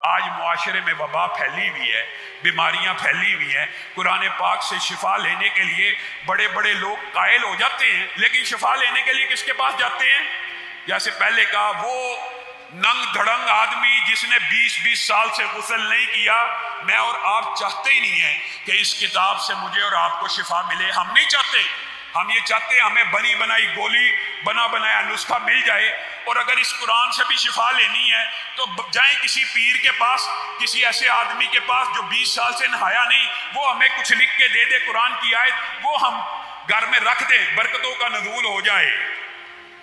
آج معاشرے میں وبا پھیلی ہوئی ہے، بیماریاں پھیلی ہوئی ہیں۔ قرآن پاک سے شفا لینے کے لیے بڑے بڑے لوگ قائل ہو جاتے ہیں، لیکن شفا لینے کے لیے کس کے پاس جاتے ہیں؟ جیسے پہلے کہا، وہ ننگ دھڑنگ آدمی جس نے 20 سال سے غسل نہیں کیا، میں اور آپ چاہتے ہی نہیں ہیں کہ اس کتاب سے مجھے اور آپ کو شفا ملے۔ ہم نہیں چاہتے، ہم یہ چاہتے ہیں ہمیں بنی بنائی گولی، بنا بنایا نسخہ مل جائے، اور اگر اس قرآن سے بھی شفا لینی ہے تو جائیں کسی پیر کے پاس، کسی ایسے آدمی کے پاس جو 20 سال سے نہایا نہیں، وہ ہمیں کچھ لکھ کے دے دے قرآن کی آیت، وہ ہم گھر میں رکھ دیں، برکتوں کا نزول ہو جائے۔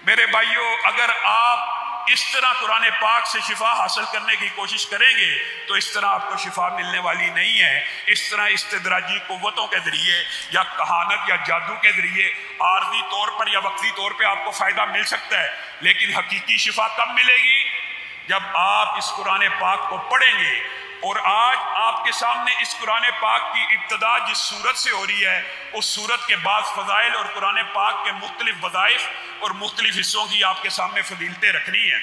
میرے بھائیوں، اگر آپ اس طرح قرآن پاک سے شفا حاصل کرنے کی کوشش کریں گے تو اس طرح آپ کو شفا ملنے والی نہیں ہے۔ اس طرح استدراجی قوتوں کے ذریعے یا کہانت یا جادو کے ذریعے عارضی طور پر یا وقتی طور پہ آپ کو فائدہ مل سکتا ہے، لیکن حقیقی شفا کب ملے گی؟ جب آپ اس قرآن پاک کو پڑھیں گے۔ اور آج آپ کے سامنے اس قرآن پاک کی ابتدا جس صورت سے ہو رہی ہے، اس صورت کے بعد فضائل اور قرآن پاک کے مختلف وظائف اور مختلف حصوں کی آپ کے سامنے فضیلتیں رکھنی ہیں۔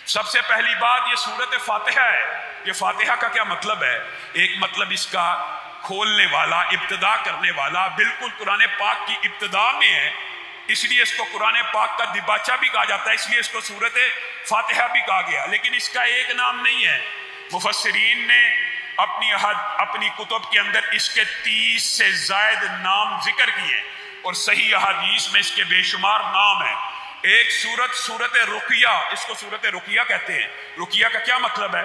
سب سے پہلی بات، یہ سورت فاتحہ ہے۔ یہ فاتحہ کا کیا مطلب ہے؟ ایک مطلب اس کا کھولنے والا، ابتدا کرنے والا، بالکل قرآن پاک کی ابتدا میں ہے، اس لیے اس کو قرآن پاک کا دباچہ بھی کہا جاتا ہے، اس لیے اس کو سورت فاتحہ بھی کہا گیا، لیکن اس کا ایک نام نہیں ہے۔ مفسرین نے اپنی کتب کے اندر اس کے 30 سے زائد نام ذکر کیے، اور صحیح احادیث میں اس کے بے شمار نام ہیں۔ ایک سورت رقیہ، اس کو سورت رقیہ کہتے ہیں۔ رقیہ کا کیا مطلب ہے؟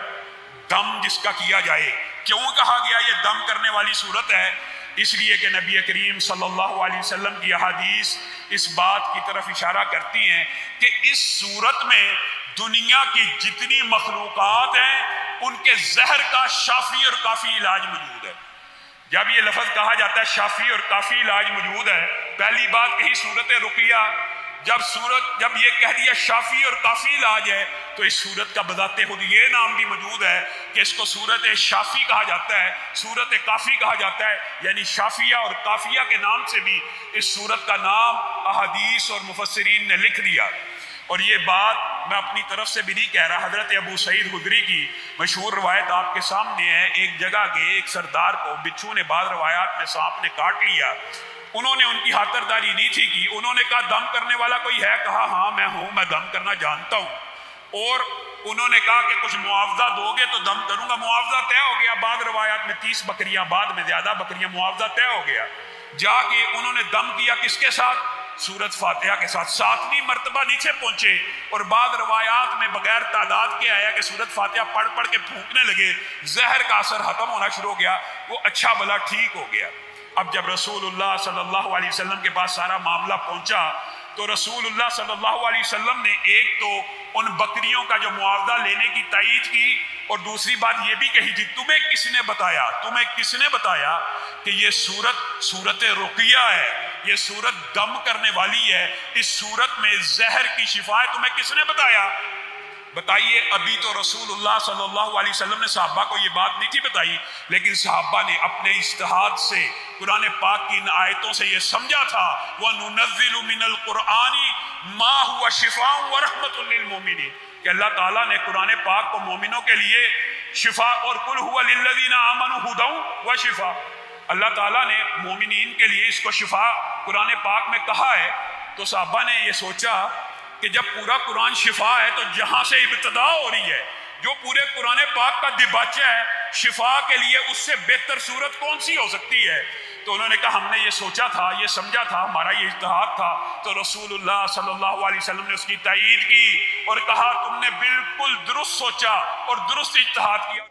دم جس کا کیا جائے۔ کیوں کہا گیا یہ دم کرنے والی صورت ہے؟ اس لیے کہ نبی کریم صلی اللہ علیہ وسلم کی احادیث اس بات کی طرف اشارہ کرتی ہیں کہ اس صورت میں دنیا کی جتنی مخلوقات ہیں ان کے زہر کا شافی اور کافی علاج موجود ہے۔ جب یہ لفظ کہا جاتا ہے شافی اور کافی علاج موجود ہے، پہلی بات کہی سورت رقیہ، جب یہ کہہ دیا شافی اور کافی علاج ہے تو اس سورت کا بذات خود یہ نام بھی موجود ہے کہ اس کو سورت شافی کہا جاتا ہے، سورت کافی کہا جاتا ہے، یعنی شافیہ اور کافیہ کے نام سے بھی اس سورت کا نام احادیث اور مفسرین نے لکھ دیا۔ اور یہ بات میں اپنی طرف سے بھی نہیں کہہ رہا، حضرت ابو سعید خدری کی مشہور روایت آپ کے سامنے ہے۔ ایک جگہ کے ایک سردار کو بچھو نے بعض روایات میں سانپ نے کاٹ لیا، انہوں نے ان کی خاطرداری نہیں تھی کی، انہوں نے کہا دم کرنے والا کوئی ہے؟ کہا ہاں میں ہوں، میں دم کرنا جانتا ہوں۔ اور انہوں نے کہا کہ کچھ معاوضہ دو گے تو دم کروں گا۔ معاوضہ طے ہو گیا، بعض روایات میں 30 بکریاں، بعد میں زیادہ بکریاں، معاوضہ طے ہو گیا۔ جا کے انہوں نے دم کیا کس کے ساتھ؟ سورت فاتحہ کے ساتھ۔ 7ویں مرتبہ نیچے پہنچے اور بعض روایات میں بغیر تعداد کے آیا کہ سورت فاتحہ پڑھ پڑھ کے پھونکنے لگے، زہر کا اثر ختم ہونا شروع ہو گیا، وہ اچھا بھلا ٹھیک ہو گیا۔ اب جب رسول اللہ صلی اللہ علیہ وسلم کے پاس سارا معاملہ پہنچا تو رسول اللہ صلی اللہ علیہ وسلم نے ایک تو ان بکریوں کا جو معاوضہ لینے کی تائید کی، اور دوسری بات یہ بھی کہی تھی تمہیں کس نے بتایا کہ یہ سورت رقیہ ہے، یہ سورت دم کرنے والی ہے، اس سورت میں زہر کی شفا ہے، تمہیں کس نے بتایا؟ بتائیے، ابھی تو رسول اللہ صلی اللہ علیہ وسلم نے صحابہ کو یہ بات نہیں تھی بتائی، لیکن صحابہ نے اپنے اجتہاد سے قرآن پاک کی ان آیتوں سے یہ سمجھا تھا وَنُنَزِّلُ مِنَ الْقُرْآنِ مَا هُوَ شِفَاءٌ وَرَحْمَةٌ لِّلْمُؤْمِنِينَ کہ اللہ تعالیٰ نے قرآن پاک کو مومنوں کے لیے شفا، اور قُلْ هُوَ لِلَّذِينَ آمَنُوا هُدًى وَشِفَاءٌ، اللہ تعالیٰ نے مومنین کے لیے اس کو شفا قرآن پاک میں کہا ہے۔ تو صحابہ نے یہ سوچا کہ جب پورا قرآن شفا ہے تو جہاں سے ابتدا ہو رہی ہے، جو پورے قرآن پاک کا دباچہ ہے، شفا کے لیے اس سے بہتر صورت کون سی ہو سکتی ہے؟ تو انہوں نے کہا ہم نے یہ سوچا تھا، یہ سمجھا تھا، ہمارا یہ اجتہاد تھا۔ تو رسول اللہ صلی اللہ علیہ وسلم نے اس کی تائید کی اور کہا تم نے بالکل درست سوچا اور درست اجتہاد کیا۔